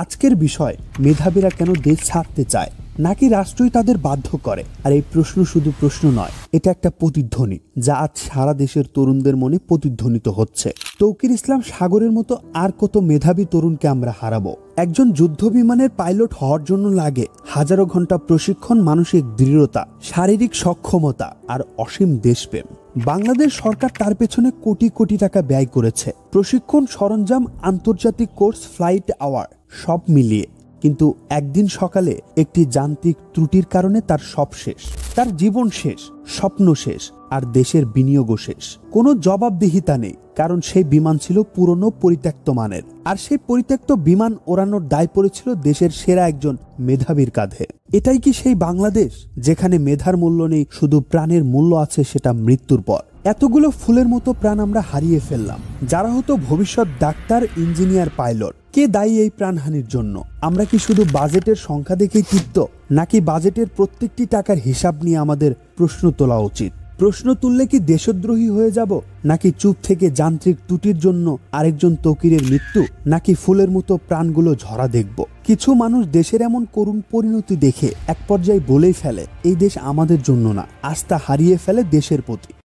আজকের বিষয় মেধাবীরা কেন দেশ ছাড়তে চায় নাকি রাষ্ট্রই তাদের বাধ্য করে। আর এই প্রশ্ন শুধু প্রশ্ন নয়, এটা একটা প্রতিধ্বনি যা আজ সারা দেশের তরুণদের মনে প্রতিধ্বনিত হচ্ছে। তৌকির ইসলাম সাগরের মতো আর কত মেধাবী তরুণকে আমরা হারাবো। একজন যুদ্ধ বিমানের পাইলট হওয়ার জন্য লাগে হাজারো ঘন্টা প্রশিক্ষণ, মানসিক দৃঢ়তা, শারীরিক সক্ষমতা আর অসীম দেশপ্রেম। বাংলাদেশ সরকার তার পেছনে কোটি কোটি টাকা ব্যয় করেছে, প্রশিক্ষণ, সরঞ্জাম, আন্তর্জাতিক কোর্স, ফ্লাইট আওয়ার সব মিলিয়ে। কিন্তু একদিন সকালে একটি যান্ত্রিক ত্রুটির কারণে তার সব শেষ, তার জীবন শেষ, স্বপ্ন শেষ, আর দেশের বিনিয়োগও শেষ। কোনো জবাবদিহিতা নেই, কারণ সেই বিমান ছিল পুরনো, পরিত্যক্ত মানের। আর সেই পরিত্যক্ত বিমান ওড়ানোর দায় পড়েছিল দেশের সেরা একজন মেধাবীর কাঁধে। এটাই কি সেই বাংলাদেশ যেখানে মেধার মূল্য নেই, শুধু প্রাণের মূল্য আছে, সেটা মৃত্যুর পর? এতগুলো ফুলের মতো প্রাণ আমরা হারিয়ে ফেললাম, যারা হতো ভবিষ্যৎ ডাক্তার, ইঞ্জিনিয়ার, পাইলট। কে দায়ী এই প্রাণহানির জন্য? আমরা কি শুধু বাজেটের সংখ্যা দেখেই তৃপ্ত, নাকি বাজেটের প্রত্যেকটি টাকার হিসাব নিয়ে আমাদের প্রশ্ন তোলা উচিত? প্রশ্ন তুললে কি দেশদ্রোহী হয়ে যাব, নাকি চুপ থেকে যান্ত্রিক ত্রুটির জন্য আরেকজন তৌকিরের মৃত্যু, নাকি ফুলের মতো প্রাণগুলো ঝরা দেখব? কিছু মানুষ দেশের এমন করুণ পরিণতি দেখে এক পর্যায়ে বলেই ফেলে, এই দেশ আমাদের জন্য না, আস্থা হারিয়ে ফেলে দেশের প্রতি।